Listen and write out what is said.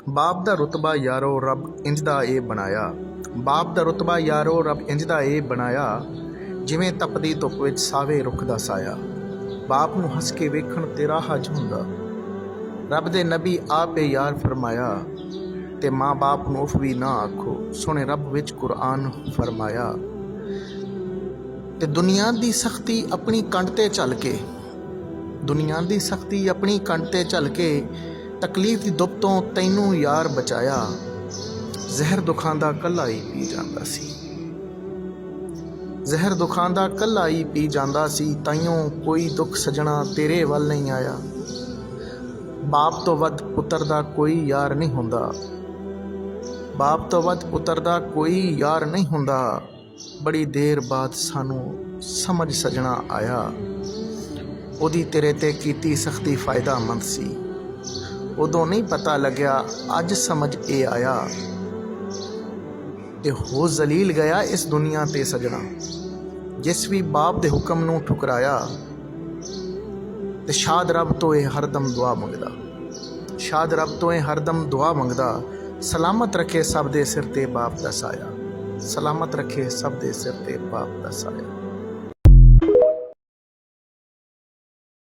ਬਾਪ ਦਾ ਰੁਤਬਾ ਯਾਰੋ ਰੱਬ ਇੰਜ ਦਾ ਇਹ ਬਣਾਇਆ। ਬਾਪ ਦਾ ਰੁਤਬਾ ਯਾਰੋ ਰੱਬ ਇੰਜ ਦਾ ਇਹ ਬਣਾਇਆ, ਜਿਵੇਂ ਤਪਦੀ ਧੁੱਪ ਵਿੱਚ ਸਾਵੇ ਰੁੱਖ ਦਾ ਸਾਇਆ। ਬਾਪ ਨੂੰ ਹੱਸ ਕੇ ਵੇਖਣ ਤੇਰਾ ਹੱਜ ਹੁੰਦਾ, ਰੱਬ ਦੇ ਨਬੀ ਆਪੇ ਯਾਰ ਫਰਮਾਇਆ। ਤੇ ਮਾਂ ਬਾਪ ਨੂੰ ਉਫ ਵੀ ਨਾ ਆਖੋ, ਸੁਣੇ ਰੱਬ ਵਿੱਚ ਕੁਰਾਨ ਫਰਮਾਇਆ। ਤੇ ਦੁਨੀਆ ਦੀ ਸਖਤੀ ਆਪਣੀ ਕੰਡ ਤੇ ਝੱਲ ਕੇ, ਦੁਨੀਆ ਦੀ ਸਖਤੀ ਆਪਣੀ ਕੰਡ ਤੇ ਝੱਲ ਕੇ, ਤਕਲੀਫ ਦੀ ਦੁੱਪ ਤੋਂ ਤੈਨੂੰ ਯਾਰ ਬਚਾਇਆ। ਜ਼ਹਿਰ ਦੁੱਖਾਂ ਦਾ ਕੱਲਾ ਹੀ ਪੀ ਜਾਂਦਾ ਸੀ, ਜ਼ਹਿਰ ਦੁੱਖਾਂ ਦਾ ਕੱਲਾ ਹੀ ਪੀ ਜਾਂਦਾ ਸੀ, ਤਾਈਓਂ ਕੋਈ ਦੁੱਖ ਸਜਣਾ ਤੇਰੇ ਵੱਲ ਨਹੀਂ ਆਇਆ। ਬਾਪ ਤੋਂ ਵੱਧ ਪੁੱਤਰ ਦਾ ਕੋਈ ਯਾਰ ਨਹੀਂ ਹੁੰਦਾ, ਬਾਪ ਤੋਂ ਵੱਧ ਪੁੱਤਰ ਦਾ ਕੋਈ ਯਾਰ ਨਹੀਂ ਹੁੰਦਾ। ਬੜੀ ਦੇਰ ਬਾਅਦ ਸਾਨੂੰ ਸਮਝ ਸਜਣਾ ਆਇਆ, ਉਹਦੀ ਤੇਰੇ ਤੇ ਕੀਤੀ ਸਖਤੀ ਫਾਇਦਾਮੰਦ ਸੀ। ਉਦੋਂ ਨਹੀਂ ਪਤਾ ਲੱਗਿਆ, ਅੱਜ ਸਮਝ ਇਹ ਆਇਆ। ਤੇ ਹੋ ਜ਼ਲੀਲ ਗਿਆ ਇਸ ਦੁਨੀਆ ਤੇ ਸਜਣਾ, ਜਿਸ ਵੀ ਬਾਪ ਦੇ ਹੁਕਮ ਨੂੰ ਠੁਕਰਾਇਆ। ਤੇ ਸ਼ਾਦ ਰੱਬ ਤੋਂ ਇਹ ਹਰਦਮ ਦੁਆ ਮੰਗਦਾ, ਸ਼ਾਦ ਰੱਬ ਤੋਂ ਇਹ ਹਰਦਮ ਦੁਆ ਮੰਗਦਾ। ਸਲਾਮਤ ਰੱਖੇ ਸਭ ਦੇ ਸਿਰ ਤੇ ਬਾਪ ਦਾ ਸਾਇਆ, ਸਲਾਮਤ ਰੱਖੇ ਸਭ ਦੇ ਸਿਰ ਤੇ ਬਾਪ ਦਾ ਸਾਇਆ।